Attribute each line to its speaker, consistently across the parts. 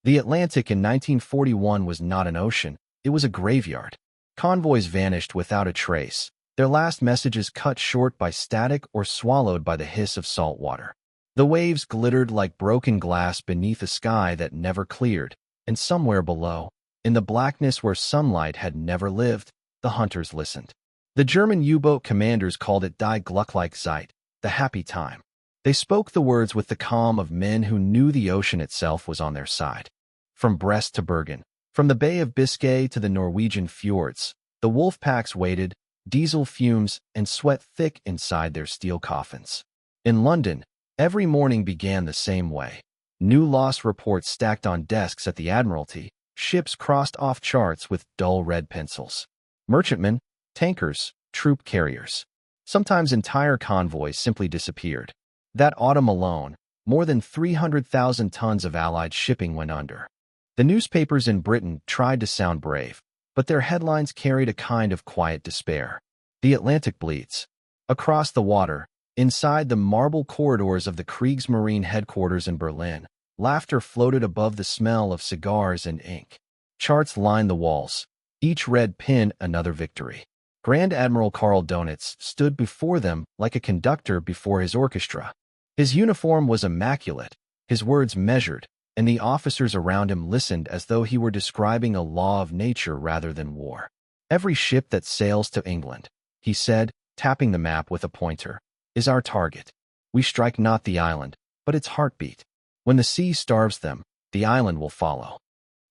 Speaker 1: The Atlantic in 1941 was not an ocean, it was a graveyard. Convoys vanished without a trace, their last messages cut short by static or swallowed by the hiss of salt water. The waves glittered like broken glass beneath a sky that never cleared, and somewhere below, in the blackness where sunlight had never lived, the hunters listened. The German U-boat commanders called it Die glückliche Zeit, the happy time. They spoke the words with the calm of men who knew the ocean itself was on their side. From Brest to Bergen, from the Bay of Biscay to the Norwegian fjords, the wolf packs waited, diesel fumes and sweat thick inside their steel coffins. In London, every morning began the same way. New loss reports stacked on desks at the Admiralty, ships crossed off charts with dull red pencils. Merchantmen, tankers, troop carriers. Sometimes entire convoys simply disappeared. That autumn alone, more than 300,000 tons of Allied shipping went under. The newspapers in Britain tried to sound brave, but their headlines carried a kind of quiet despair. The Atlantic bleeds. Across the water, inside the marble corridors of the Kriegsmarine headquarters in Berlin, laughter floated above the smell of cigars and ink. Charts lined the walls, each red pin another victory. Grand Admiral Karl Donitz stood before them like a conductor before his orchestra. His uniform was immaculate, his words measured, and the officers around him listened as though he were describing a law of nature rather than war. "Every ship that sails to England," he said, tapping the map with a pointer, "is our target. We strike not the island, but its heartbeat. When the sea starves them, the island will follow."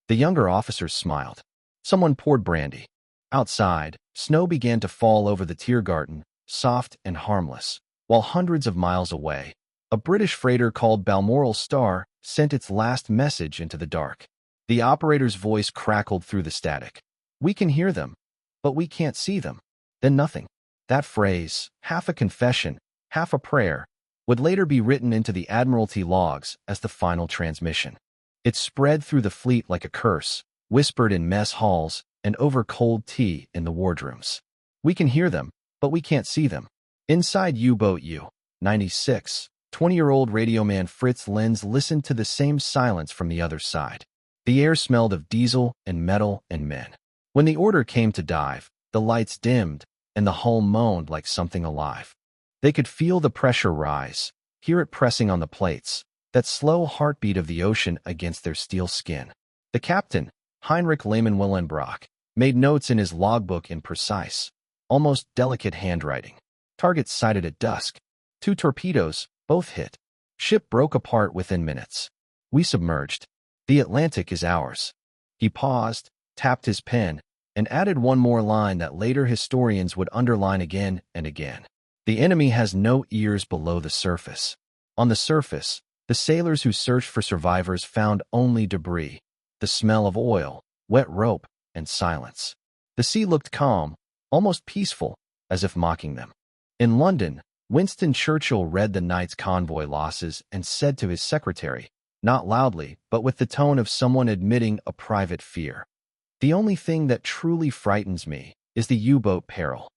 Speaker 1: The younger officers smiled. Someone poured brandy. Outside, snow began to fall over the Tiergarten, soft and harmless, while hundreds of miles away, a British freighter called Balmoral Star sent its last message into the dark. The operator's voice crackled through the static. "We can hear them, but we can't see them." Then nothing. That phrase, half a confession, half a prayer, would later be written into the Admiralty logs as the final transmission. It spread through the fleet like a curse, whispered in mess halls and over cold tea in the wardrooms. "We can hear them, but we can't see them." Inside U-boat U-96, 20-year-old radioman Fritz Lenz listened to the same silence from the other side. The air smelled of diesel and metal and men. When the order came to dive, the lights dimmed and the hull moaned like something alive. They could feel the pressure rise, hear it pressing on the plates, that slow heartbeat of the ocean against their steel skin. The captain, Heinrich Lehmann-Willenbrock, made notes in his logbook in precise, almost delicate handwriting. Target sighted at dusk. 2 torpedoes, both hit. Ship broke apart within minutes. We submerged. The Atlantic is ours. He paused, tapped his pen, and added one more line that later historians would underline again and again. The enemy has no ears below the surface. On the surface, the sailors who searched for survivors found only debris, the smell of oil, wet rope, and silence. The sea looked calm, almost peaceful, as if mocking them. In London, Winston Churchill read the night's convoy losses and said to his secretary, not loudly, but with the tone of someone admitting a private fear, "The only thing that truly frightens me is the U-boat peril."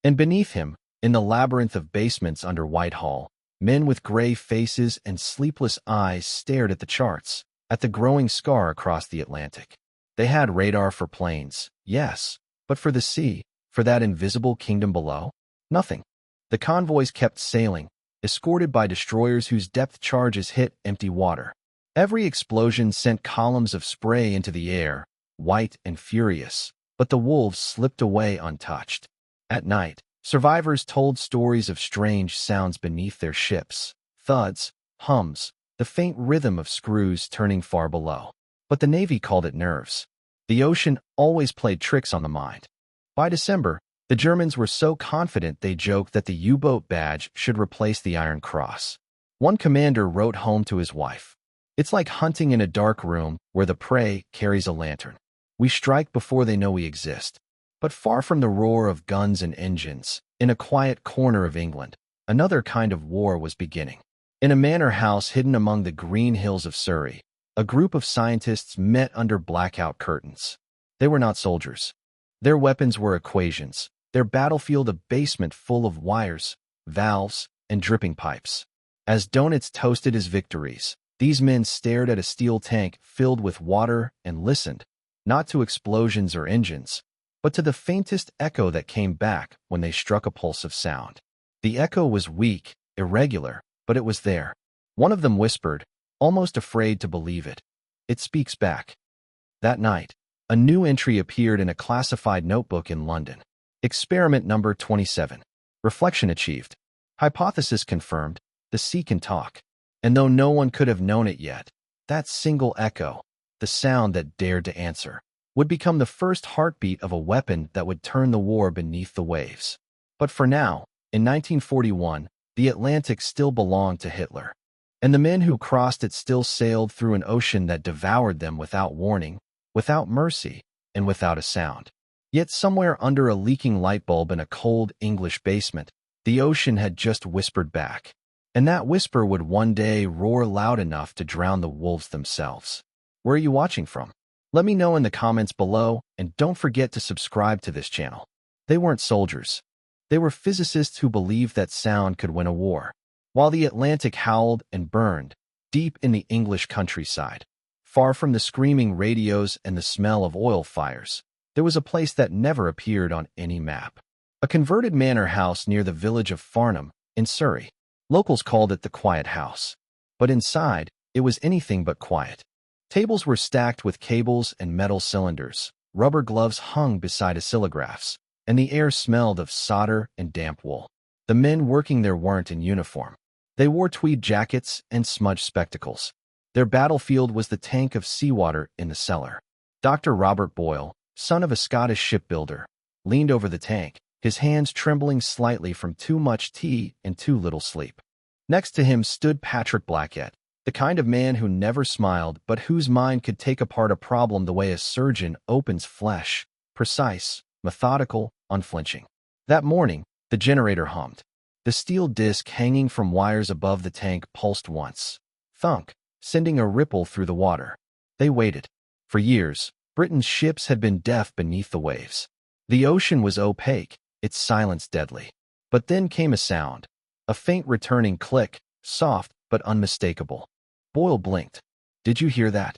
Speaker 1: And beneath him, in the labyrinth of basements under Whitehall, men with gray faces and sleepless eyes stared at the charts, at the growing scar across the Atlantic. They had radar for planes, yes, but for the sea, for that invisible kingdom below, nothing. The convoys kept sailing, escorted by destroyers whose depth charges hit empty water. Every explosion sent columns of spray into the air, white and furious, but the wolves slipped away untouched. At night, survivors told stories of strange sounds beneath their ships, thuds, hums, the faint rhythm of screws turning far below. But the Navy called it nerves. The ocean always played tricks on the mind. By December, the Germans were so confident they joked that the U-boat badge should replace the Iron Cross. One commander wrote home to his wife, "It's like hunting in a dark room where the prey carries a lantern. We strike before they know we exist." But far from the roar of guns and engines, in a quiet corner of England, another kind of war was beginning. In a manor house hidden among the green hills of Surrey, a group of scientists met under blackout curtains. They were not soldiers. Their weapons were equations, their battlefield a basement full of wires, valves, and dripping pipes. As Donitz toasted his victories, These men stared at a steel tank filled with water and listened, not to explosions or engines, but to the faintest echo that came back when they struck a pulse of sound. The echo was weak, irregular, but it was there. One of them whispered, almost afraid to believe it. "It speaks back." That night, a new entry appeared in a classified notebook in London. Experiment number 27. Reflection achieved. Hypothesis confirmed. The sea can talk. And though no one could have known it yet, that single echo, the sound that dared to answer, would become the first heartbeat of a weapon that would turn the war beneath the waves. But for now, in 1941, the Atlantic still belonged to Hitler. And the men who crossed it still sailed through an ocean that devoured them without warning, without mercy, and without a sound. Yet somewhere under a leaking light bulb in a cold English basement, the ocean had just whispered back. And that whisper would one day roar loud enough to drown the wolves themselves. Where are you watching from? Let me know in the comments below, and don't forget to subscribe to this channel. They weren't soldiers. They were physicists who believed that sound could win a war. While the Atlantic howled and burned, deep in the English countryside, far from the screaming radios and the smell of oil fires, there was a place that never appeared on any map. A converted manor house near the village of Farnham, in Surrey. Locals called it the Quiet House. But inside, it was anything but quiet. Tables were stacked with cables and metal cylinders, rubber gloves hung beside oscillographs, and the air smelled of solder and damp wool. The men working there weren't in uniform. They wore tweed jackets and smudged spectacles. Their battlefield was the tank of seawater in the cellar. Dr. Robert Boyle, son of a Scottish shipbuilder, leaned over the tank, his hands trembling slightly from too much tea and too little sleep. Next to him stood Patrick Blackett, the kind of man who never smiled but whose mind could take apart a problem the way a surgeon opens flesh, precise, methodical, unflinching. That morning, the generator hummed. The steel disc hanging from wires above the tank pulsed once. Thunk, sending a ripple through the water. They waited. For years, Britain's ships had been deaf beneath the waves. The ocean was opaque, its silence deadly. But then came a sound. A faint returning click, soft but unmistakable. Boyle blinked. "Did you hear that?"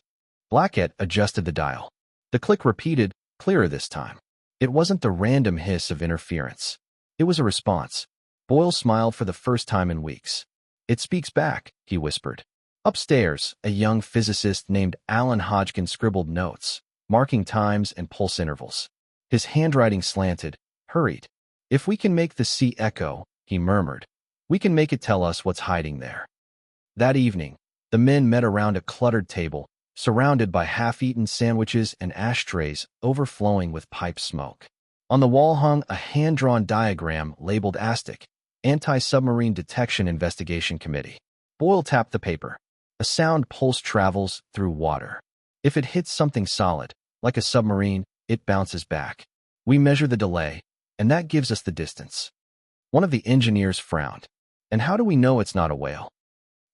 Speaker 1: Blackett adjusted the dial. The click repeated, clearer this time. It wasn't the random hiss of interference. It was a response. Boyle smiled for the first time in weeks. "It speaks back," he whispered. Upstairs, a young physicist named Alan Hodgkin scribbled notes, marking times and pulse intervals. His handwriting slanted, hurried. "If we can make the sea echo," he murmured, "we can make it tell us what's hiding there." That evening, the men met around a cluttered table, surrounded by half-eaten sandwiches and ashtrays overflowing with pipe smoke. On the wall hung a hand-drawn diagram labeled ASTIC, Anti-Submarine Detection Investigation Committee. Boyle tapped the paper. A sound pulse travels through water. If it hits something solid, like a submarine, it bounces back. We measure the delay, and that gives us the distance. One of the engineers frowned. "And how do we know it's not a whale?"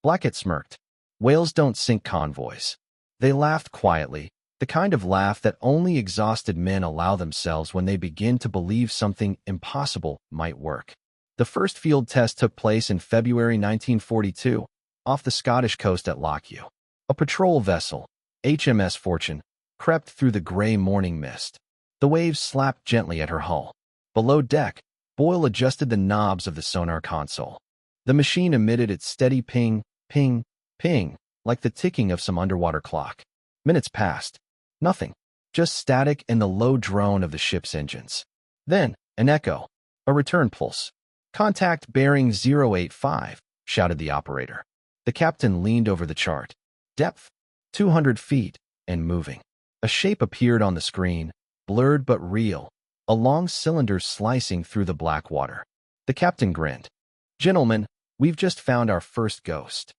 Speaker 1: Blackett smirked. "Whales don't sink convoys." They laughed quietly, the kind of laugh that only exhausted men allow themselves when they begin to believe something impossible might work. The first field test took place in February 1942, off the Scottish coast at Lockheed. A patrol vessel, HMS Fortune, crept through the gray morning mist. The waves slapped gently at her hull. Below deck, Boyle adjusted the knobs of the sonar console. The machine emitted its steady ping, ping, ping, like the ticking of some underwater clock. Minutes passed. Nothing. Just static and the low drone of the ship's engines. Then, an echo. A return pulse. "Contact bearing 085, shouted the operator. The captain leaned over the chart. Depth, 200 feet, and moving. A shape appeared on the screen, blurred but real, a long cylinder slicing through the black water. The captain grinned. "Gentlemen, we've just found our first ghost."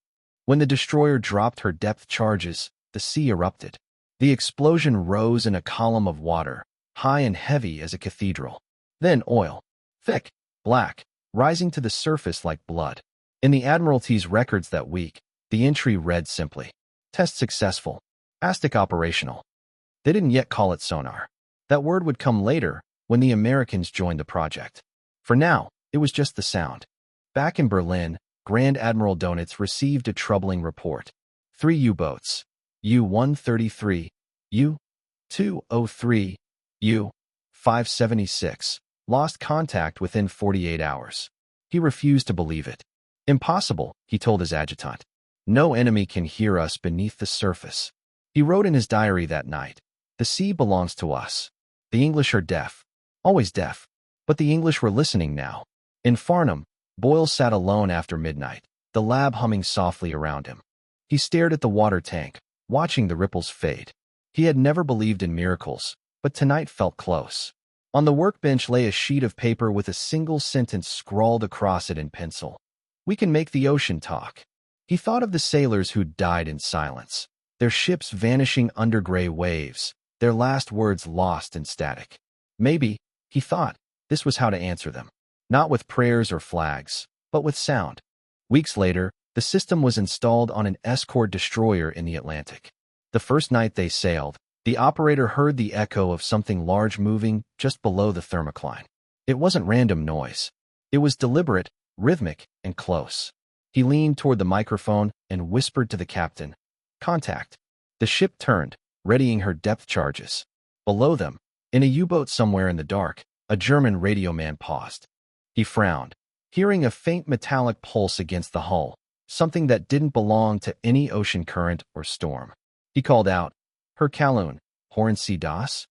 Speaker 1: When the destroyer dropped her depth charges, the sea erupted. The explosion rose in a column of water, high and heavy as a cathedral. Then oil, thick, black, rising to the surface like blood. In the Admiralty's records that week, the entry read simply, "Test successful. ASTIC operational." They didn't yet call it sonar. That word would come later, when the Americans joined the project. For now, it was just the sound. Back in Berlin, Grand Admiral Donitz received a troubling report. 3 U-boats. U-133, U-203, U-576. Lost contact within 48 hours. He refused to believe it. Impossible, he told his adjutant. No enemy can hear us beneath the surface. He wrote in his diary that night, "The sea belongs to us. The English are deaf. Always deaf. But the English were listening now." In Farnham, Boyle sat alone after midnight, the lab humming softly around him. He stared at the water tank, watching the ripples fade. He had never believed in miracles, but tonight felt close. On the workbench lay a sheet of paper with a single sentence scrawled across it in pencil. "We can make the ocean talk." He thought of the sailors who'd died in silence, their ships vanishing under gray waves, their last words lost in static. Maybe, he thought, this was how to answer them. Not with prayers or flags, but with sound. Weeks later, the system was installed on an escort destroyer in the Atlantic. The first night they sailed, the operator heard the echo of something large moving just below the thermocline. It wasn't random noise. It was deliberate, rhythmic, and close. He leaned toward the microphone and whispered to the captain, "Contact." The ship turned, readying her depth charges. Below them, in a U-boat somewhere in the dark, a German radio man paused. He frowned, hearing a faint metallic pulse against the hull, something that didn't belong to any ocean current or storm. He called out, "Herr Kalun, Horn Sie das?"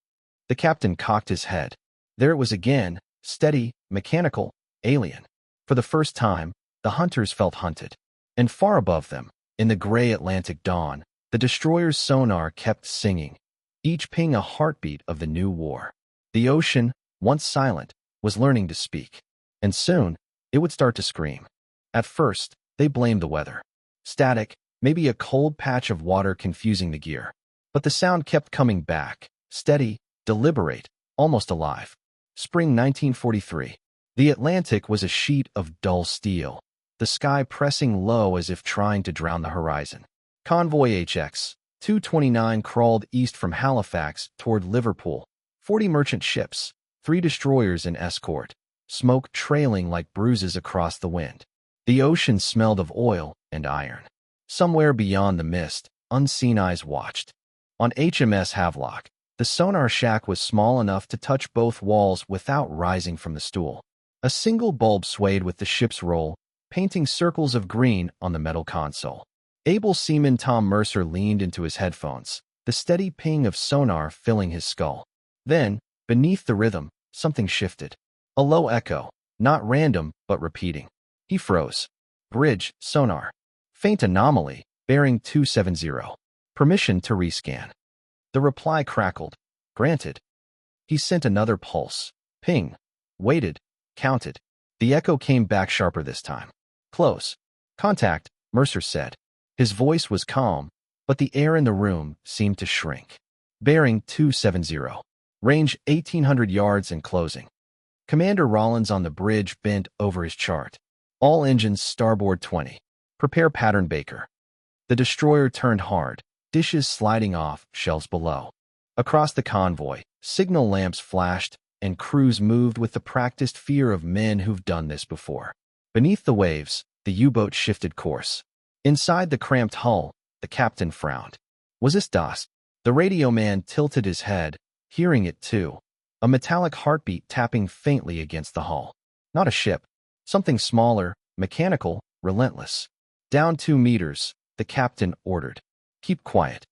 Speaker 1: The captain cocked his head. There it was again, steady, mechanical, alien. For the first time, the hunters felt hunted. And far above them, in the gray Atlantic dawn, the destroyer's sonar kept singing, each ping a heartbeat of the new war. The ocean, once silent, was learning to speak. And soon, it would start to scream. At first, they blamed the weather. Static, maybe a cold patch of water confusing the gear. But the sound kept coming back, steady, deliberate, almost alive. Spring 1943. The Atlantic was a sheet of dull steel, the sky pressing low as if trying to drown the horizon. Convoy HX 229 crawled east from Halifax toward Liverpool. 40 merchant ships, 3 destroyers in escort, smoke trailing like bruises across the wind. The ocean smelled of oil and iron. Somewhere beyond the mist, unseen eyes watched. On HMS Havelock, the sonar shack was small enough to touch both walls without rising from the stool. A single bulb swayed with the ship's roll, painting circles of green on the metal console. Able seaman Tom Mercer leaned into his headphones, the steady ping of sonar filling his skull. Then, beneath the rhythm, something shifted. A low echo, not random, but repeating. He froze. Bridge, sonar. Faint anomaly, bearing 270. Permission to rescan. The reply crackled. Granted. He sent another pulse. Ping. Waited. Counted. The echo came back sharper this time. Close. Contact, Mercer said. His voice was calm, but the air in the room seemed to shrink. Bearing 270. Range 1,800 yards and closing. Commander Rollins on the bridge bent over his chart. All engines starboard 20. Prepare pattern Baker. The destroyer turned hard, dishes sliding off, shelves below. Across the convoy, signal lamps flashed, and crews moved with the practiced fear of men who've done this before. Beneath the waves, the U-boat shifted course. Inside the cramped hull, the captain frowned. Was this DOS? The radio man tilted his head, hearing it too. A metallic heartbeat tapping faintly against the hull. Not a ship. Something smaller, mechanical, relentless. Down 2 meters, the captain ordered. Keep quiet.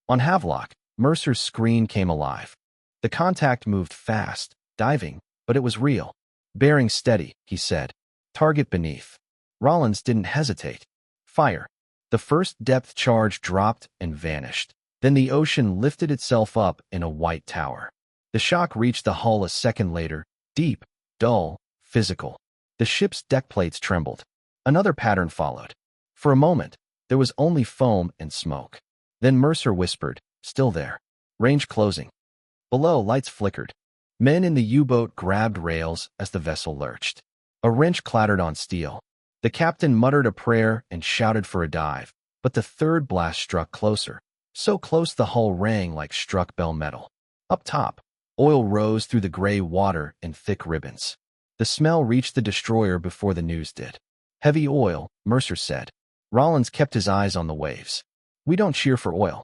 Speaker 1: On Havelock, Mercer's screen came alive. The contact moved fast, diving, but it was real. Bearing steady, he said. Target beneath. Rollins didn't hesitate. Fire. The first depth charge dropped and vanished. Then the ocean lifted itself up in a white tower. The shock reached the hull a second later, deep, dull, physical. The ship's deck plates trembled. Another pattern followed. For a moment, there was only foam and smoke. Then Mercer whispered, still there. Range closing. Below, lights flickered. Men in the U-boat grabbed rails as the vessel lurched. A wrench clattered on steel. The captain muttered a prayer and shouted for a dive, but the third blast struck closer. So close the hull rang like struck bell metal. Up top, oil rose through the gray water in thick ribbons. The smell reached the destroyer before the news did. Heavy oil, Mercer said. Rollins kept his eyes on the waves. We don't cheer for oil.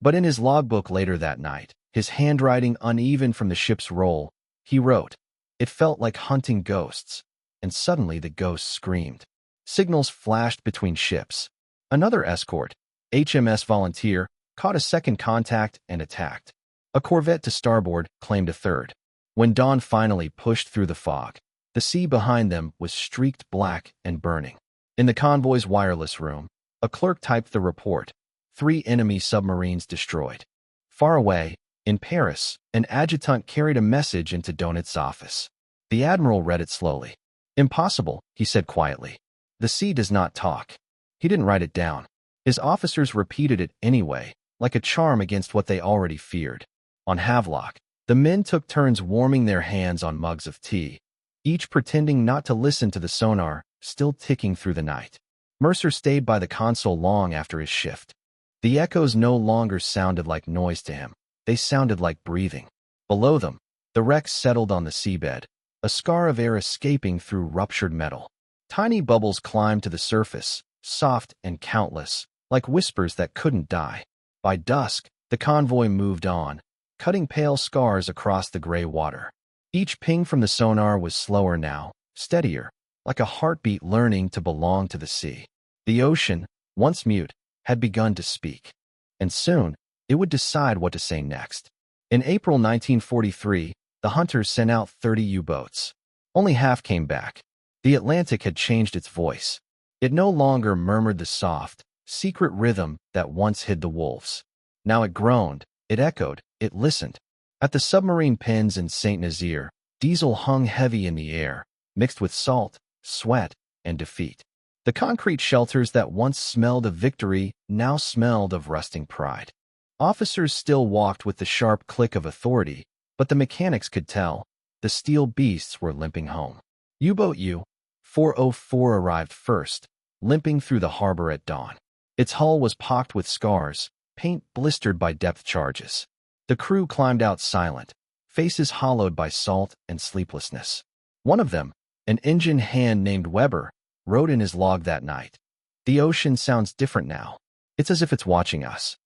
Speaker 1: But in his logbook later that night, his handwriting uneven from the ship's roll, he wrote, "It felt like hunting ghosts." And suddenly the ghosts screamed. Signals flashed between ships. Another escort, HMS Volunteer, caught a second contact and attacked. A corvette to starboard claimed a third. When dawn finally pushed through the fog, the sea behind them was streaked black and burning. In the convoy's wireless room, a clerk typed the report: 3 enemy submarines destroyed. Far away, in Paris, an adjutant carried a message into Donat's office. The admiral read it slowly. "Impossible," he said quietly. "The sea does not talk." He didn't write it down. His officers repeated it anyway, like a charm against what they already feared. On Havelock, the men took turns warming their hands on mugs of tea, each pretending not to listen to the sonar, still ticking through the night. Mercer stayed by the console long after his shift. The echoes no longer sounded like noise to him. They sounded like breathing. Below them, the wrecks settled on the seabed, a scar of air escaping through ruptured metal. Tiny bubbles climbed to the surface, soft and countless, like whispers that couldn't die. By dusk, the convoy moved on, cutting pale scars across the gray water. Each ping from the sonar was slower now, steadier, like a heartbeat learning to belong to the sea. The ocean, once mute, had begun to speak. And soon, it would decide what to say next. In April 1943, the hunters sent out 30 U-boats. Only half came back. The Atlantic had changed its voice. It no longer murmured the soft, secret rhythm that once hid the wolves. Now it groaned, it echoed, it listened. At the submarine pens in St. Nazaire, diesel hung heavy in the air, mixed with salt, sweat, and defeat. The concrete shelters that once smelled of victory now smelled of rusting pride. Officers still walked with the sharp click of authority, but the mechanics could tell the steel beasts were limping home. U-boat U-404 arrived first, limping through the harbor at dawn. Its hull was pocked with scars, paint blistered by depth charges. The crew climbed out silent, faces hollowed by salt and sleeplessness. One of them, an engine hand named Weber, wrote in his log that night, "The ocean sounds different now. It's as if it's watching us."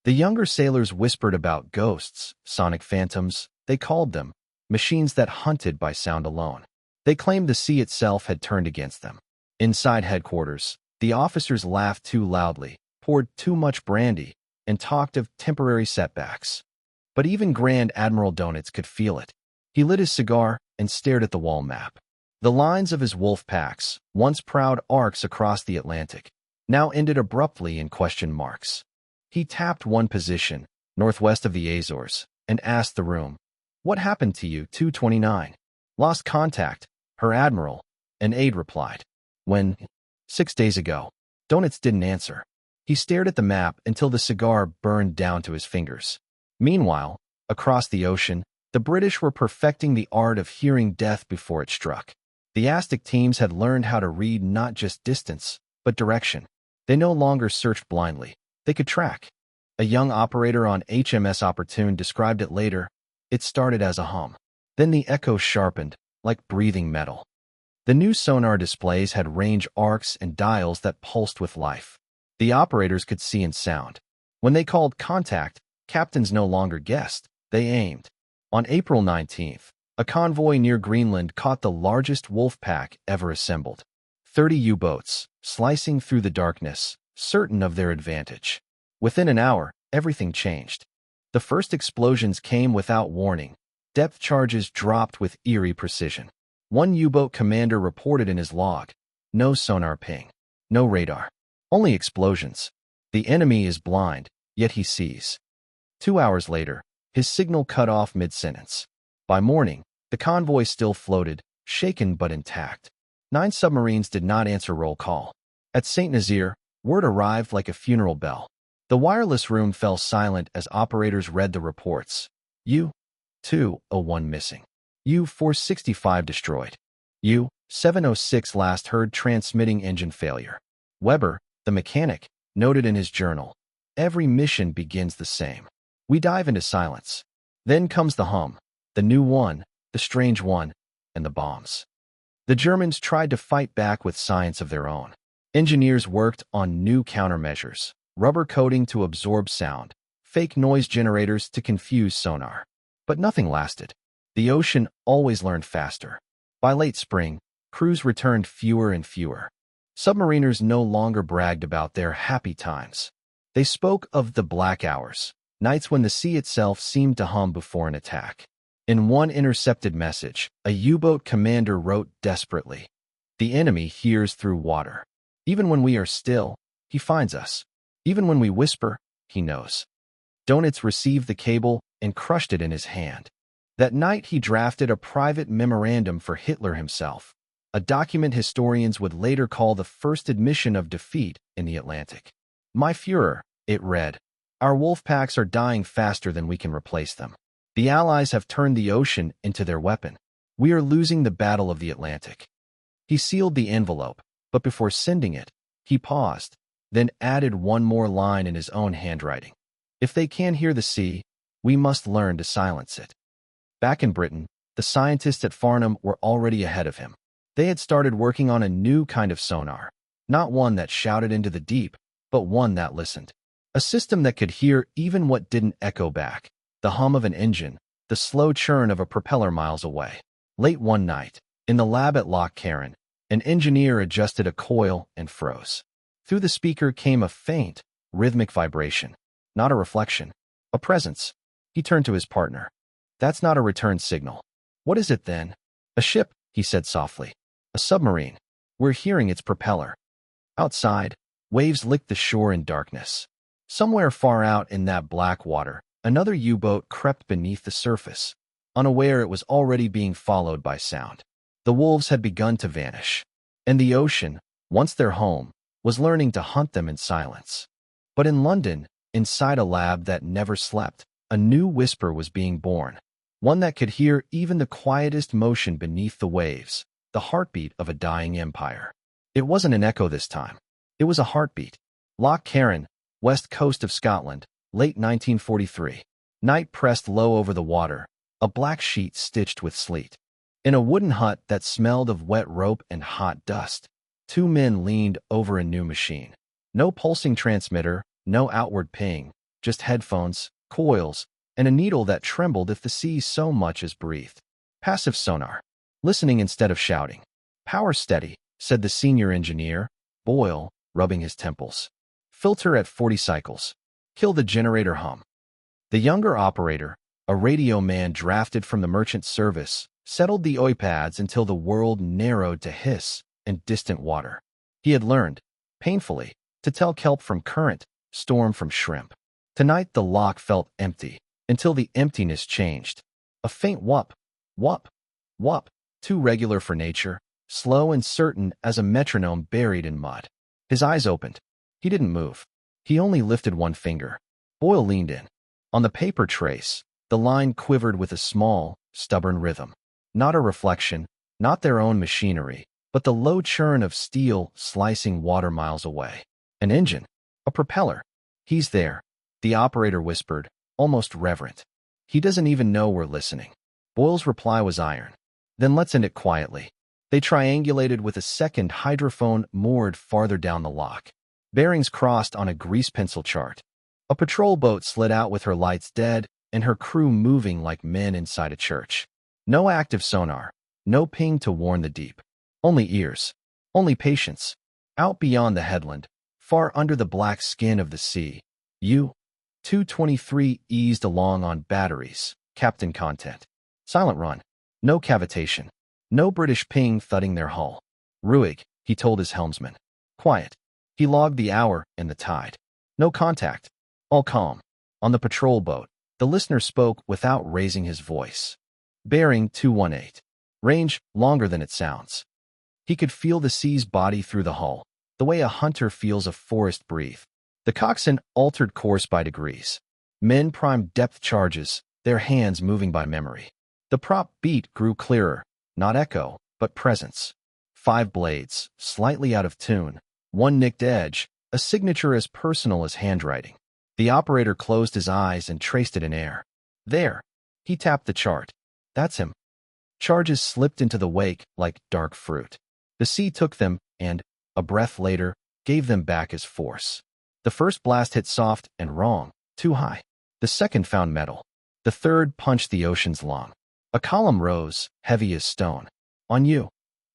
Speaker 1: The younger sailors whispered about ghosts, sonic phantoms, they called them, machines that hunted by sound alone. They claimed the sea itself had turned against them. Inside headquarters, the officers laughed too loudly, poured too much brandy, and talked of temporary setbacks. But even Grand Admiral Donitz could feel it. He lit his cigar and stared at the wall map. The lines of his wolf packs, once proud arcs across the Atlantic, now ended abruptly in question marks. He tapped one position, northwest of the Azores, and asked the room, "What happened to you, 229? "Lost contact, Her Admiral," an aide replied. "When?" "6 days ago." Donitz didn't answer. He stared at the map until the cigar burned down to his fingers. Meanwhile, across the ocean, the British were perfecting the art of hearing death before it struck. The Aztec teams had learned how to read not just distance, but direction. They no longer searched blindly. They could track. A young operator on HMS Opportune described it later. It started as a hum. Then the echo sharpened, like breathing metal. The new sonar displays had range arcs and dials that pulsed with life. The operators could see and sound. When they called contact, captains no longer guessed. They aimed. On April 19th, a convoy near Greenland caught the largest wolf pack ever assembled. 30 U-boats, slicing through the darkness, certain of their advantage. Within an hour, everything changed. The first explosions came without warning. Depth charges dropped with eerie precision. One U-boat commander reported in his log, "No sonar ping, no radar, only explosions. The enemy is blind, yet he sees." 2 hours later, his signal cut off mid-sentence. By morning, the convoy still floated, shaken but intact. 9 submarines did not answer roll call. At St. Nazaire, word arrived like a funeral bell. The wireless room fell silent as operators read the reports. U-201 missing. U-465 destroyed. U-706 last heard transmitting engine failure. Weber, the mechanic, noted in his journal, "Every mission begins the same." We dive into silence. Then comes the hum, the new one, the strange one, and the bombs. The Germans tried to fight back with science of their own. Engineers worked on new countermeasures, rubber coating to absorb sound, fake noise generators to confuse sonar. But nothing lasted. The ocean always learned faster. By late spring, crews returned fewer and fewer. Submariners no longer bragged about their happy times. They spoke of the black hours, nights when the sea itself seemed to hum before an attack. In one intercepted message, a U-boat commander wrote desperately, "The enemy hears through water. Even when we are still, he finds us. Even when we whisper, he knows." Donitz received the cable and crushed it in his hand. That night he drafted a private memorandum for Hitler himself, a document historians would later call the first admission of defeat in the Atlantic. "My Führer," it read, "our wolf packs are dying faster than we can replace them. The Allies have turned the ocean into their weapon. We are losing the Battle of the Atlantic." He sealed the envelope, but before sending it, he paused, then added one more line in his own handwriting. "If they can't hear the sea, we must learn to silence it." Back in Britain, the scientists at Farnham were already ahead of him. They had started working on a new kind of sonar, not one that shouted into the deep, but one that listened. A system that could hear even what didn't echo back, the hum of an engine, the slow churn of a propeller miles away. Late one night, in the lab at Loch Carron, an engineer adjusted a coil and froze. Through the speaker came a faint, rhythmic vibration, not a reflection, a presence. He turned to his partner. "That's not a return signal." "What is it then?" "A ship," he said softly. "A submarine. We're hearing its propeller." Outside, waves licked the shore in darkness. Somewhere far out in that black water, another U-boat crept beneath the surface, unaware it was already being followed by sound. The wolves had begun to vanish, and the ocean, once their home, was learning to hunt them in silence. But in London, inside a lab that never slept, a new whisper was being born, one that could hear even the quietest motion beneath the waves, the heartbeat of a dying empire. It wasn't an echo this time. It was a heartbeat. Loch Carron, west coast of Scotland, late 1943. Night pressed low over the water, a black sheet stitched with sleet. In a wooden hut that smelled of wet rope and hot dust, two men leaned over a new machine. No pulsing transmitter, no outward ping, just headphones, coils, and a needle that trembled if the sea so much as breathed. Passive sonar. Listening instead of shouting. "Power steady," said the senior engineer, Boyle, rubbing his temples. "Filter at 40 cycles. Kill the generator hum." The younger operator, a radio man drafted from the merchant service, settled the oi-pads until the world narrowed to hiss and distant water. He had learned, painfully, to tell kelp from current, storm from shrimp. Tonight the loch felt empty, until the emptiness changed. A faint whup, whup, whup, too regular for nature, slow and certain as a metronome buried in mud. His eyes opened. He didn't move. He only lifted one finger. Boyle leaned in. On the paper trace, the line quivered with a small, stubborn rhythm. Not a reflection, not their own machinery, but the low churn of steel slicing water miles away. An engine. A propeller. "He's there," the operator whispered, almost reverent. "He doesn't even know we're listening." Boyle's reply was iron. "Then let's end it quietly." They triangulated with a second hydrophone moored farther down the loch. Bearings crossed on a grease pencil chart. A patrol boat slid out with her lights dead and her crew moving like men inside a church. No active sonar, no ping to warn the deep. Only ears, only patience. Out beyond the headland, far under the black skin of the sea, U-223 eased along on batteries, Captain content. Silent run. No cavitation. No British ping thudding their hull. "Ruhig," he told his helmsman. "Quiet." He logged the hour and the tide. No contact. All calm. On the patrol boat, the listener spoke without raising his voice. "Bearing 218. Range longer than it sounds." He could feel the sea's body through the hull, the way a hunter feels a forest breathe. The coxswain altered course by degrees. Men primed depth charges, their hands moving by memory. The prop beat grew clearer, not echo, but presence. 5 blades, slightly out of tune, one nicked edge, a signature as personal as handwriting. The operator closed his eyes and traced it in air. "There." He tapped the chart. "That's him." Charges slipped into the wake like dark fruit. The sea took them and, a breath later, gave them back as force. The first blast hit soft and wrong, too high. The second found metal. The third punched the ocean's lung. A column rose, heavy as stone. On you.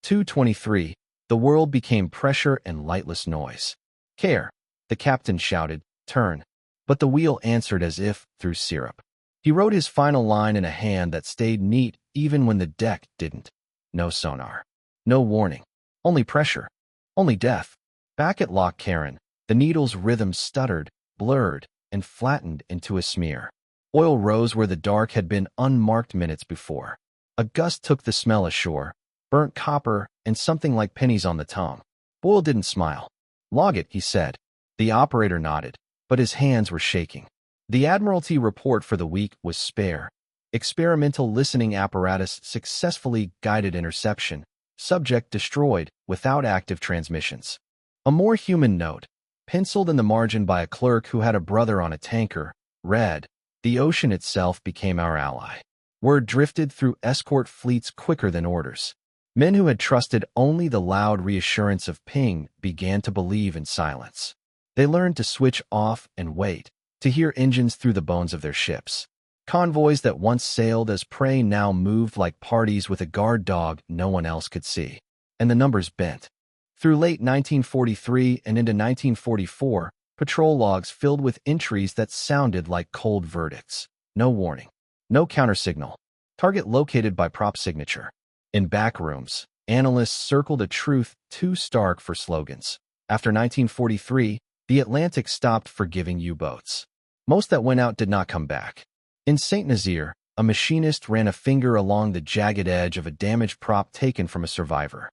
Speaker 1: 223. The world became pressure and lightless noise. Care. The captain shouted, turn. But the wheel answered as if through syrup. He wrote his final line in a hand that stayed neat even when the deck didn't. No sonar. No warning. Only pressure. Only death. Back at Loch Carron, the needle's rhythm stuttered, blurred, and flattened into a smear. Oil rose where the dark had been unmarked minutes before. A gust took the smell ashore, burnt copper and something like pennies on the tongue. Boyle didn't smile. Log it, he said. The operator nodded, but his hands were shaking. The Admiralty report for the week was spare. Experimental listening apparatus successfully guided interception. Subject destroyed without active transmissions. A more human note, penciled in the margin by a clerk who had a brother on a tanker, read, the ocean itself became our ally. Word drifted through escort fleets quicker than orders. Men who had trusted only the loud reassurance of ping began to believe in silence. They learned to switch off and wait, to hear engines through the bones of their ships. Convoys that once sailed as prey now moved like parties with a guard dog no one else could see. And the numbers bent. Through late 1943 and into 1944, patrol logs filled with entries that sounded like cold verdicts. No warning. No countersignal. Target located by prop signature. In back rooms, analysts circled a truth too stark for slogans. After 1943, the Atlantic stopped forgiving U-boats. Most that went out did not come back. In St. Nazaire, a machinist ran a finger along the jagged edge of a damaged prop taken from a survivor.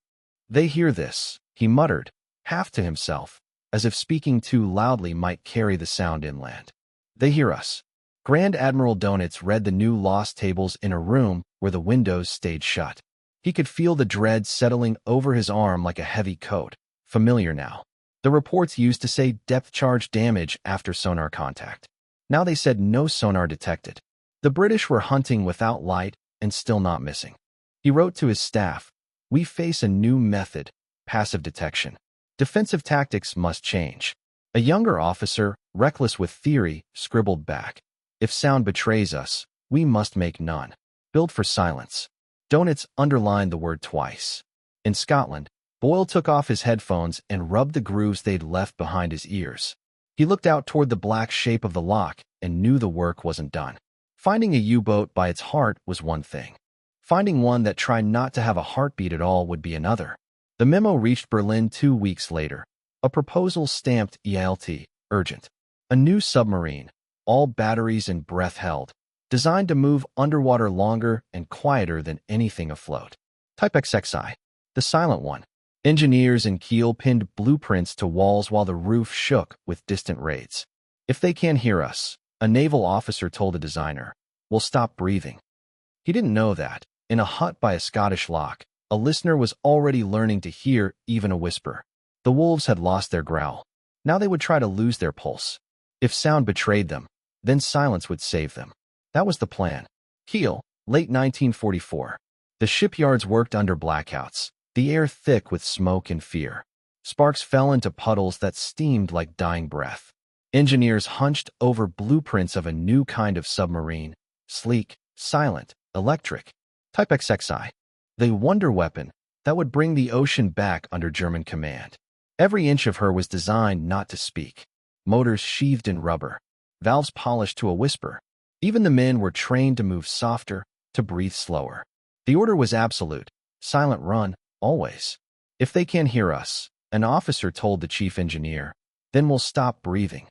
Speaker 1: They hear this, he muttered, half to himself, as if speaking too loudly might carry the sound inland. They hear us. Grand Admiral Donitz read the new loss tables in a room where the windows stayed shut. He could feel the dread settling over his arm like a heavy coat, familiar now. The reports used to say depth charge damage after sonar contact. Now they said no sonar detected. The British were hunting without light and still not missing. He wrote to his staff, we face a new method, passive detection. Defensive tactics must change. A younger officer, reckless with theory, scribbled back, if sound betrays us, we must make none. Build for silence. Donitz underlined the word twice. In Scotland, Boyle took off his headphones and rubbed the grooves they'd left behind his ears. He looked out toward the black shape of the loch and knew the work wasn't done. Finding a U-boat by its heart was one thing. Finding one that tried not to have a heartbeat at all would be another. The memo reached Berlin 2 weeks later. A proposal stamped EILT, urgent. A new submarine, all batteries and breath held, designed to move underwater longer and quieter than anything afloat. Type XXI, the silent one. Engineers in Kiel pinned blueprints to walls while the roof shook with distant raids. If they can't hear us, a naval officer told the designer, we'll stop breathing. He didn't know that, in a hut by a Scottish loch, a listener was already learning to hear even a whisper. The wolves had lost their growl. Now they would try to lose their pulse. If sound betrayed them, then silence would save them. That was the plan. Kiel, late 1944. The shipyards worked under blackouts, the air thick with smoke and fear. Sparks fell into puddles that steamed like dying breath. Engineers hunched over blueprints of a new kind of submarine, sleek, silent, electric. Type XXI. The wonder weapon that would bring the ocean back under German command. Every inch of her was designed not to speak. Motors sheathed in rubber. Valves polished to a whisper. Even the men were trained to move softer, to breathe slower. The order was absolute. Silent run, always. If they can't hear us, an officer told the chief engineer, then we'll stop breathing.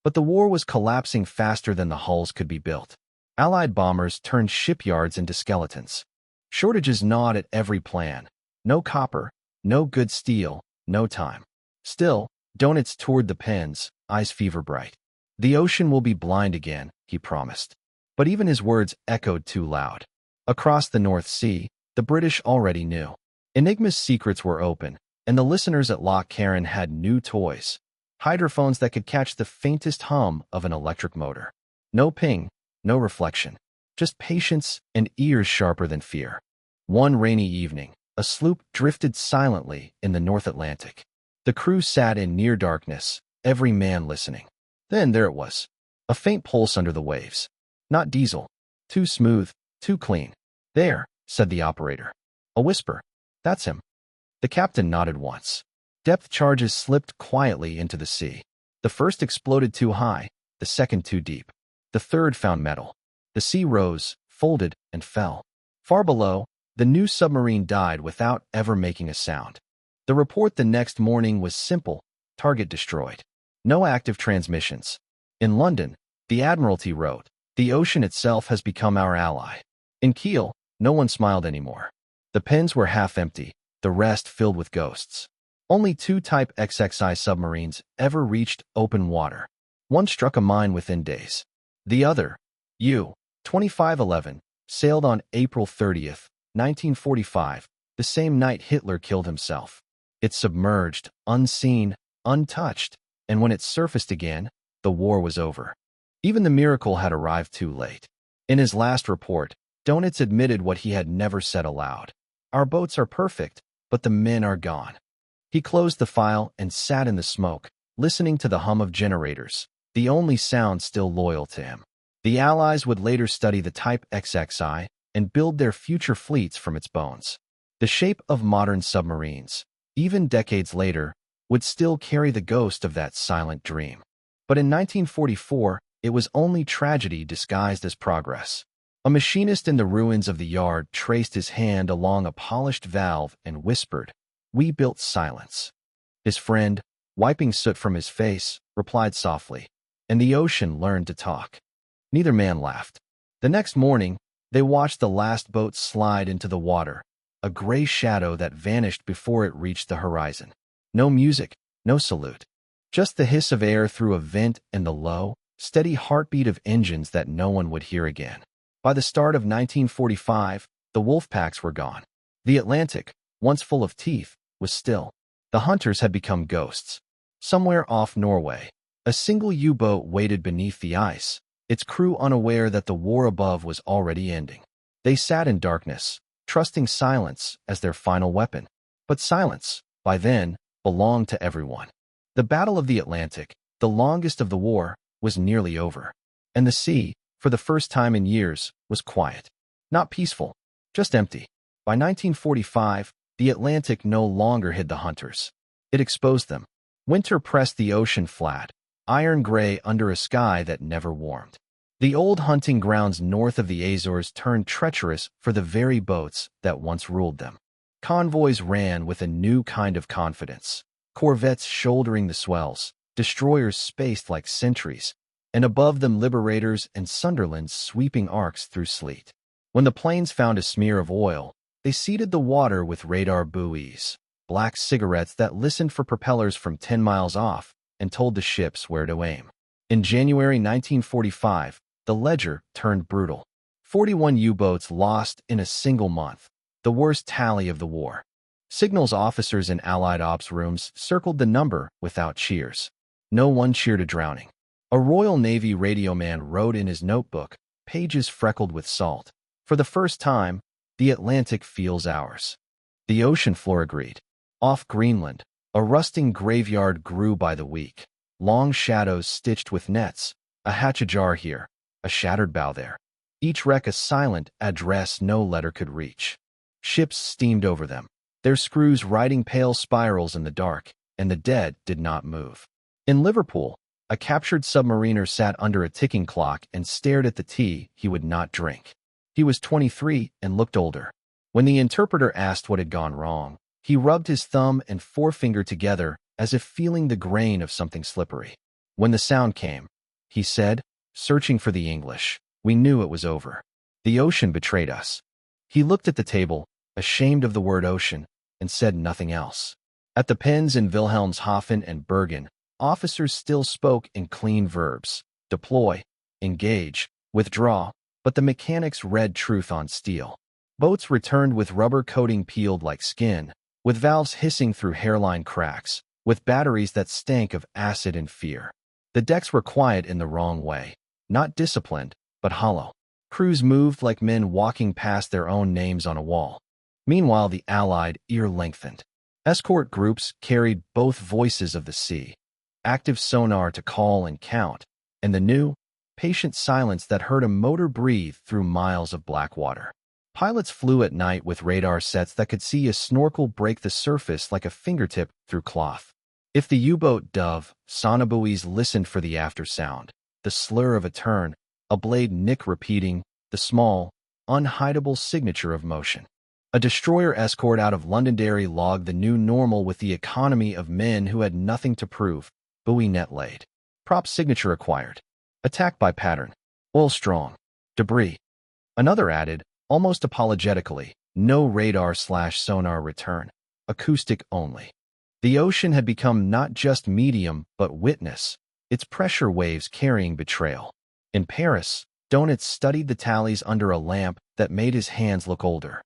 Speaker 1: But the war was collapsing faster than the hulls could be built. Allied bombers turned shipyards into skeletons. Shortages gnawed at every plan. No copper, no good steel, no time. Still, Donitz toured the pens, eyes fever bright. The ocean will be blind again, he promised. But even his words echoed too loud. Across the North Sea, the British already knew. Enigma's secrets were open, and the listeners at Loch Carron had new toys. Hydrophones that could catch the faintest hum of an electric motor. No ping, no reflection. Just patience and ears sharper than fear. One rainy evening, a sloop drifted silently in the North Atlantic. The crew sat in near darkness, every man listening. Then there it was. A faint pulse under the waves. Not diesel. Too smooth, too clean. There, said the operator. A whisper. That's him. The captain nodded once. Depth charges slipped quietly into the sea. The first exploded too high, the second too deep. The third found metal. The sea rose, folded, and fell. Far below, the new submarine died without ever making a sound. The report the next morning was simple: target destroyed. No active transmissions. In London, the Admiralty wrote, "The ocean itself has become our ally." In Kiel, no one smiled anymore. The pens were half empty, the rest filled with ghosts. Only two Type XXI submarines ever reached open water. One struck a mine within days. The other, U-2511, sailed on April 30th, 1945, the same night Hitler killed himself. It submerged, unseen, untouched, and when it surfaced again, the war was over. Even the miracle had arrived too late. In his last report, Donitz admitted what he had never said aloud. Our boats are perfect, but the men are gone. He closed the file and sat in the smoke, listening to the hum of generators, the only sound still loyal to him. The Allies would later study the Type XXI and build their future fleets from its bones. The shape of modern submarines, even decades later, would still carry the ghost of that silent dream. But in 1944, it was only tragedy disguised as progress. A machinist in the ruins of the yard traced his hand along a polished valve and whispered, "We built silence." His friend, wiping soot from his face, replied softly, "And the ocean learned to talk." Neither man laughed. The next morning, they watched the last boat slide into the water, a gray shadow that vanished before it reached the horizon. No music, no salute. Just the hiss of air through a vent and the low, steady heartbeat of engines that no one would hear again. By the start of 1945, the wolf packs were gone. The Atlantic, once full of teeth, was still. The hunters had become ghosts. Somewhere off Norway, a single U-boat waited beneath the ice, its crew unaware that the war above was already ending. They sat in darkness, trusting silence as their final weapon. But silence, by then, belonged to everyone. The Battle of the Atlantic, the longest of the war, was nearly over. And the sea, for the first time in years, was quiet. Not peaceful, just empty. By 1945, the Atlantic no longer hid the hunters. It exposed them. Winter pressed the ocean flat, iron gray under a sky that never warmed. The old hunting grounds north of the Azores turned treacherous for the very boats that once ruled them. Convoys ran with a new kind of confidence. Corvettes shouldering the swells, destroyers spaced like sentries, and above them Liberators and Sunderlands sweeping arcs through sleet. When the planes found a smear of oil, they seeded the water with radar buoys, black cigarettes that listened for propellers from 10 miles off and told the ships where to aim. In January 1945, the ledger turned brutal. 41 U-boats lost in a single month, the worst tally of the war. Signals officers in Allied ops rooms circled the number without cheers. No one cheered a drowning. A Royal Navy radioman wrote in his notebook, pages freckled with salt, "For the first time, the Atlantic feels ours." The ocean floor agreed. Off Greenland, a rusting graveyard grew by the week. Long shadows stitched with nets, a hatch ajar here, a shattered bow there. Each wreck a silent address no letter could reach. Ships steamed over them, their screws riding pale spirals in the dark, and the dead did not move. In Liverpool, a captured submariner sat under a ticking clock and stared at the tea he would not drink. He was 23 and looked older. When the interpreter asked what had gone wrong, he rubbed his thumb and forefinger together as if feeling the grain of something slippery. When the sound came, he said, searching for the English, "We knew it was over. The ocean betrayed us." He looked at the table, ashamed of the word ocean, and said nothing else. At the pens in Wilhelmshaven and Bergen, officers still spoke in clean verbs: deploy, engage, withdraw, but the mechanics read truth on steel. Boats returned with rubber coating peeled like skin, with valves hissing through hairline cracks, with batteries that stank of acid and fear. The decks were quiet in the wrong way, not disciplined, but hollow. Crews moved like men walking past their own names on a wall. Meanwhile, the Allied ear lengthened. Escort groups carried both voices of the sea. active sonar to call and count, and the new, patient silence that heard a motor breathe through miles of black water. Pilots flew at night with radar sets that could see a snorkel break the surface like a fingertip through cloth. If the U-boat dove, sonobuoys listened for the after-sound, the slur of a turn, a blade nick repeating, the small, unhideable signature of motion. A destroyer escort out of Londonderry logged the new normal with the economy of men who had nothing to prove, buoy net laid. Prop signature acquired. Attack by pattern. Oil strong. Debris. Another added, almost apologetically, no radar/sonar return. Acoustic only. The ocean had become not just medium, but witness, its pressure waves carrying betrayal. In Paris, Donat studied the tallies under a lamp that made his hands look older.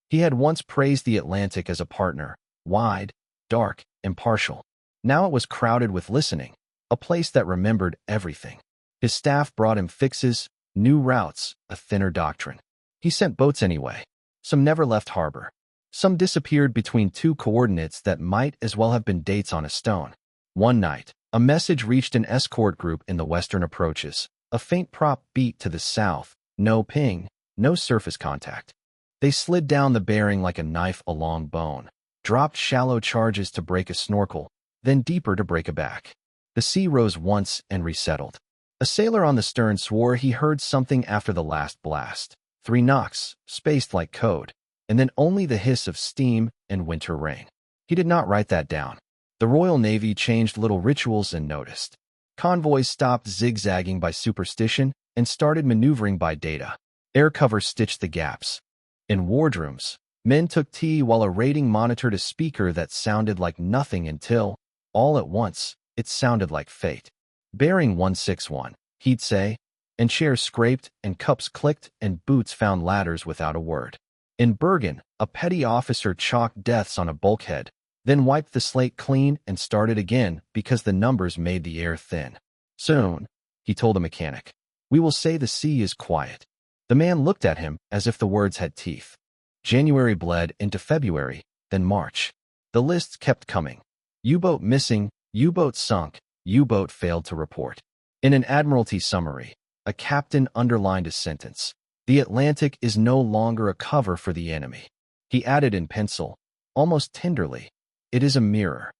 Speaker 1: He had once praised the Atlantic as a partner, wide, dark, impartial. Now it was crowded with listening, a place that remembered everything. His staff brought him fixes, new routes, a thinner doctrine. He sent boats anyway. Some never left harbor. Some disappeared between two coordinates that might as well have been dates on a stone. One night, a message reached an escort group in the western approaches. A faint prop beat to the south, no ping, no surface contact. They slid down the bearing like a knife along bone, dropped shallow charges to break a snorkel, then deeper to break a back. The sea rose once and resettled. A sailor on the stern swore he heard something after the last blast. 3 knocks, spaced like code, and then only the hiss of steam and winter rain. He did not write that down. The Royal Navy changed little rituals and noticed. Convoys stopped zigzagging by superstition and started maneuvering by data. Air cover stitched the gaps. In wardrooms, men took tea while a rating monitored a speaker that sounded like nothing until, all at once, it sounded like fate. Bearing 161, he'd say, and chairs scraped and cups clicked and boots found ladders without a word. In Bergen, a petty officer chalked deaths on a bulkhead, then wiped the slate clean and started again because the numbers made the air thin. Soon, he told a mechanic, we will say the sea is quiet. The man looked at him as if the words had teeth. January bled into February, then March. The lists kept coming. U-boat missing, U-boat sunk, U-boat failed to report. In an Admiralty summary, a captain underlined a sentence. The Atlantic is no longer a cover for the enemy. He added in pencil, almost tenderly, it is a mirror.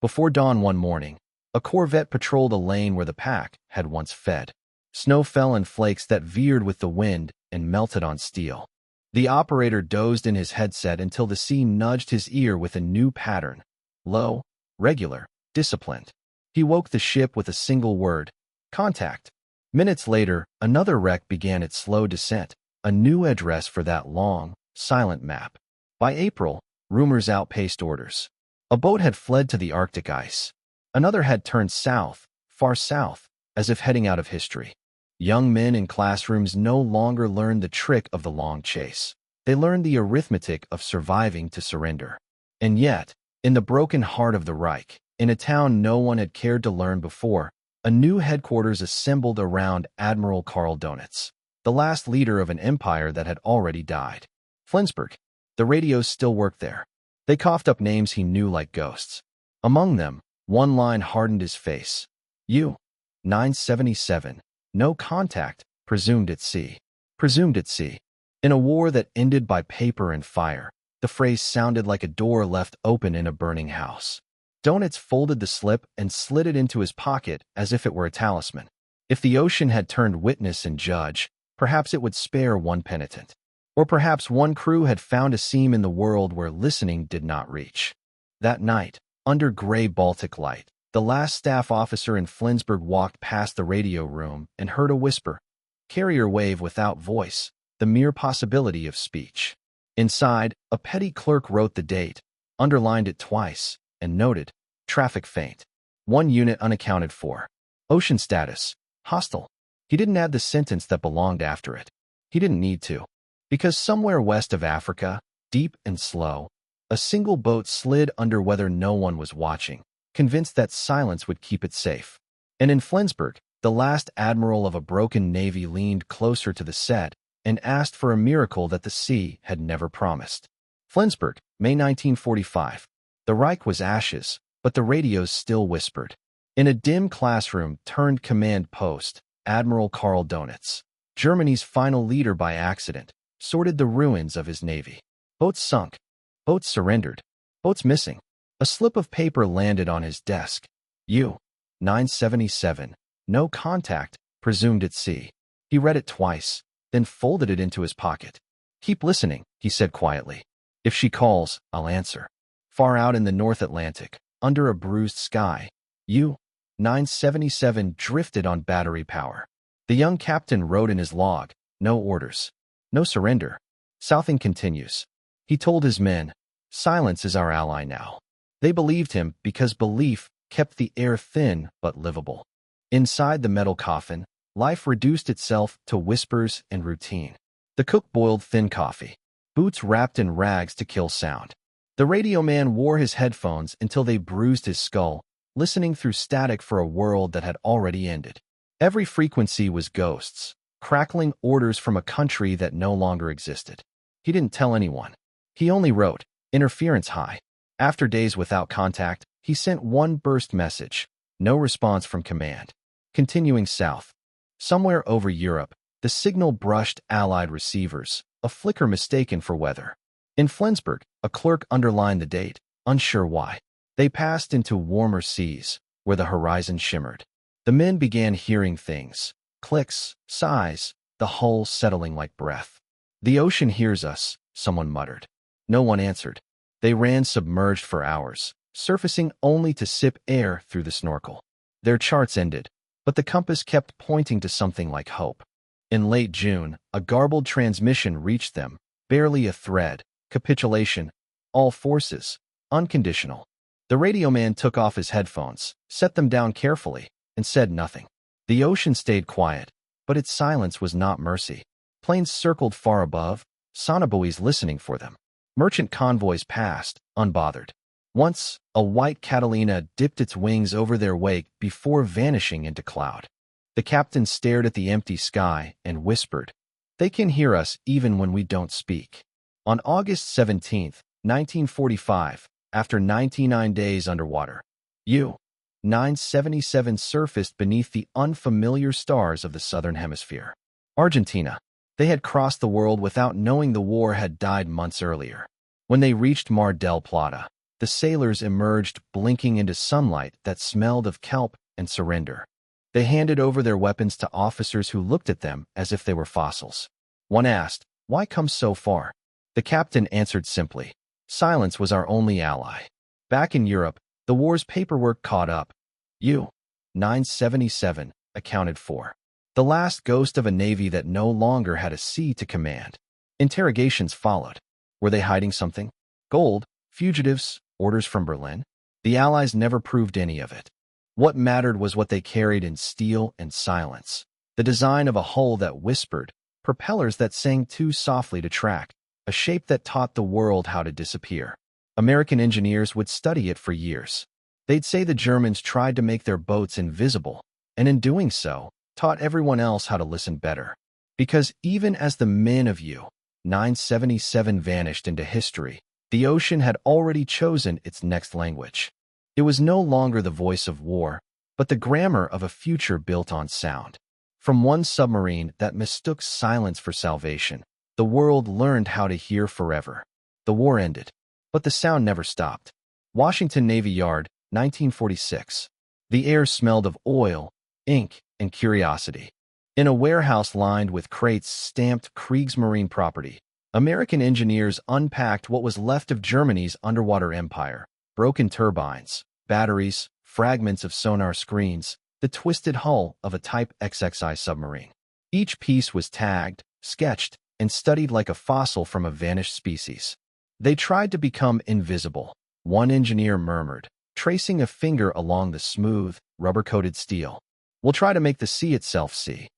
Speaker 1: Before dawn one morning, a corvette patrolled a lane where the pack had once fed. Snow fell in flakes that veered with the wind and melted on steel. The operator dozed in his headset until the sea nudged his ear with a new pattern. Low, regular, disciplined. He woke the ship with a single word, contact. Minutes later, another wreck began its slow descent, a new address for that long, silent map. By April, rumors outpaced orders. A boat had fled to the Arctic ice. Another had turned south, far south, as if heading out of history. Young men in classrooms no longer learned the trick of the long chase. They learned the arithmetic of surviving to surrender. And yet, in the broken heart of the Reich, in a town no one had cared to learn before, a new headquarters assembled around Admiral Karl Donitz, the last leader of an empire that had already died. Flensburg. The radios still worked there. They coughed up names he knew like ghosts. Among them, one line hardened his face. U-977. No contact, presumed at sea. Presumed at sea. In a war that ended by paper and fire, the phrase sounded like a door left open in a burning house. Donitz folded the slip and slid it into his pocket as if it were a talisman. If the ocean had turned witness and judge, perhaps it would spare one penitent. Or perhaps one crew had found a seam in the world where listening did not reach. That night, under gray Baltic light, the last staff officer in Flensburg walked past the radio room and heard a whisper. Carrier wave without voice, the mere possibility of speech. Inside, a petty clerk wrote the date, underlined it twice, and noted, traffic faint. 1 unit unaccounted for. Ocean status, hostile. He didn't add the sentence that belonged after it. He didn't need to. Because somewhere west of Africa, deep and slow, a single boat slid under whether no one was watching, convinced that silence would keep it safe. And in Flensburg, the last admiral of a broken navy leaned closer to the set and asked for a miracle that the sea had never promised. Flensburg, May 1945. The Reich was ashes, but the radios still whispered. In a dim classroom turned command post, Admiral Karl Donitz, Germany's final leader by accident, sorted the ruins of his navy. Boats sunk. Boats surrendered. Boats missing. A slip of paper landed on his desk. U-977. No contact, presumed at sea. He read it twice, then folded it into his pocket. Keep listening, he said quietly. If she calls, I'll answer. Far out in the North Atlantic, under a bruised sky, U-977 drifted on battery power. The young captain wrote in his log, no orders. No surrender. Southing continues. He told his men, silence is our ally now. They believed him because belief kept the air thin but livable. Inside the metal coffin, life reduced itself to whispers and routine. The cook boiled thin coffee, boots wrapped in rags to kill sound. The radio man wore his headphones until they bruised his skull, listening through static for a world that had already ended. Every frequency was ghosts, crackling orders from a country that no longer existed. He didn't tell anyone. He only wrote, interference high. After days without contact, he sent one burst message, no response from command. Continuing south. Somewhere over Europe, the signal brushed Allied receivers, a flicker mistaken for weather. In Flensburg, a clerk underlined the date, unsure why. They passed into warmer seas, where the horizon shimmered. The men began hearing things, clicks, sighs, the hull settling like breath. The ocean hears us, someone muttered. No one answered. They ran submerged for hours, surfacing only to sip air through the snorkel. Their charts ended, but the compass kept pointing to something like hope. In late June, a garbled transmission reached them, barely a thread, capitulation, all forces, unconditional. The radio man took off his headphones, set them down carefully, and said nothing. The ocean stayed quiet, but its silence was not mercy. Planes circled far above, sonobuoys listening for them. Merchant convoys passed, unbothered. Once, a white Catalina dipped its wings over their wake before vanishing into cloud. The captain stared at the empty sky and whispered, "They can hear us even when we don't speak." On August 17, 1945, after 99 days underwater, U-977 surfaced beneath the unfamiliar stars of the southern hemisphere. Argentina. They had crossed the world without knowing the war had died months earlier. When they reached Mar del Plata, the sailors emerged blinking into sunlight that smelled of kelp and surrender. They handed over their weapons to officers who looked at them as if they were fossils. One asked, "Why come so far?" The captain answered simply, "Silence was our only ally." Back in Europe, the war's paperwork caught up. U-977 accounted for. The last ghost of a navy that no longer had a sea to command. Interrogations followed. Were they hiding something? Gold? Fugitives? Orders from Berlin? The Allies never proved any of it. What mattered was what they carried in steel and silence. The design of a hull that whispered, propellers that sang too softly to track, a shape that taught the world how to disappear. American engineers would study it for years. They'd say the Germans tried to make their boats invisible, and in doing so, taught everyone else how to listen better. Because even as the men of U-977 vanished into history, the ocean had already chosen its next language. It was no longer the voice of war, but the grammar of a future built on sound. From one submarine that mistook silence for salvation, the world learned how to hear forever. The war ended, but the sound never stopped. Washington Navy Yard, 1946. The air smelled of oil, ink, and curiosity. In a warehouse lined with crates stamped Kriegsmarine property, American engineers unpacked what was left of Germany's underwater empire: broken turbines, batteries, fragments of sonar screens, the twisted hull of a Type XXI submarine. Each piece was tagged, sketched, and studied like a fossil from a vanished species. They tried to become invisible, one engineer murmured, tracing a finger along the smooth, rubber-coated steel. "We'll try to make the sea itself see."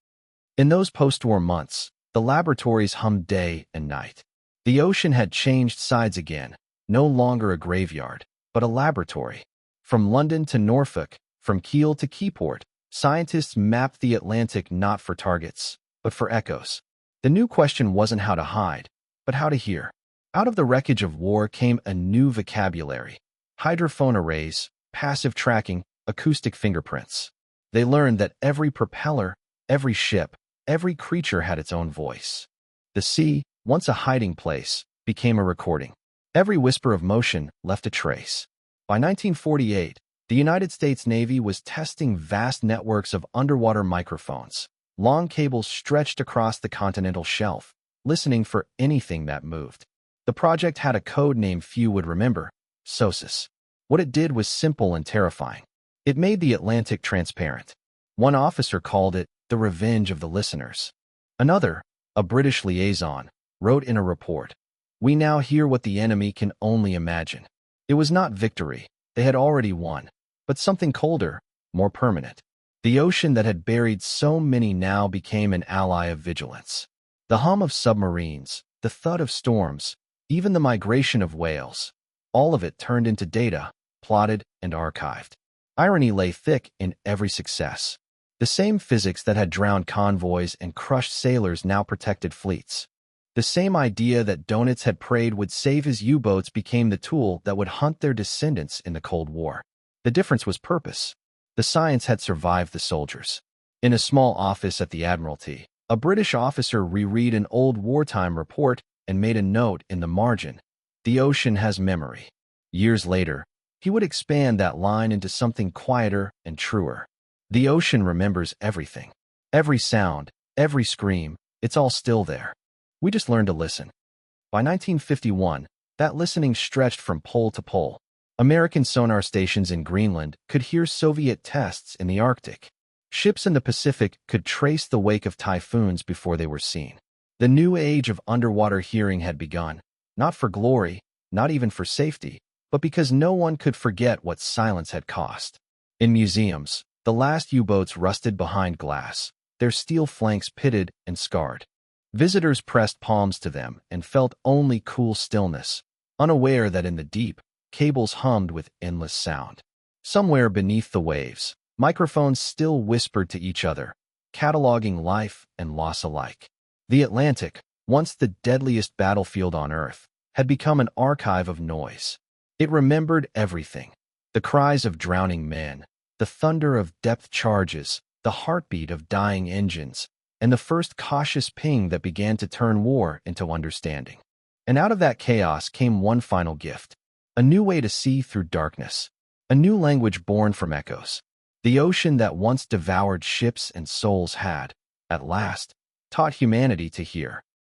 Speaker 1: In those post-war months, the laboratories hummed day and night. The ocean had changed sides again, no longer a graveyard, but a laboratory. From London to Norfolk, from Kiel to Keyport, scientists mapped the Atlantic not for targets, but for echoes. The new question wasn't how to hide, but how to hear. Out of the wreckage of war came a new vocabulary: hydrophone arrays, passive tracking, acoustic fingerprints. They learned that every propeller, every ship, every creature had its own voice. The sea, once a hiding place, became a recording. Every whisper of motion left a trace. By 1948, the United States Navy was testing vast networks of underwater microphones. Long cables stretched across the continental shelf, listening for anything that moved. The project had a code name few would remember, SOSUS. What it did was simple and terrifying. It made the Atlantic transparent. One officer called it the revenge of the listeners. Another, a British liaison, wrote in a report, "We now hear what the enemy can only imagine." It was not victory. They had already won. But something colder, more permanent. The ocean that had buried so many now became an ally of vigilance. The hum of submarines, the thud of storms, even the migration of whales, all of it turned into data, plotted and archived. Irony lay thick in every success. The same physics that had drowned convoys and crushed sailors now protected fleets. The same idea that Donitz had prayed would save his U-boats became the tool that would hunt their descendants in the Cold War. The difference was purpose. The science had survived the soldiers. In a small office at the Admiralty, a British officer reread an old wartime report and made a note in the margin, "The ocean has memory." Years later, he would expand that line into something quieter and truer. The ocean remembers everything. Every sound, every scream, it's all still there. We just learned to listen. By 1951, that listening stretched from pole to pole. American sonar stations in Greenland could hear Soviet tests in the Arctic. Ships in the Pacific could trace the wake of typhoons before they were seen. The new age of underwater hearing had begun, not for glory, not even for safety, but because no one could forget what silence had cost. In museums, the last U-boats rusted behind glass, their steel flanks pitted and scarred. Visitors pressed palms to them and felt only cool stillness, unaware that in the deep, cables hummed with endless sound. Somewhere beneath the waves, microphones still whispered to each other, cataloging life and loss alike. The Atlantic, once the deadliest battlefield on Earth, had become an archive of noise. It remembered everything: the cries of drowning men, the thunder of depth charges, the heartbeat of dying engines, and the first cautious ping that began to turn war into understanding. And out of that chaos came one final gift: a new way to see through darkness, a new language born from echoes. The ocean that once devoured ships and souls had, at last, taught humanity to hear.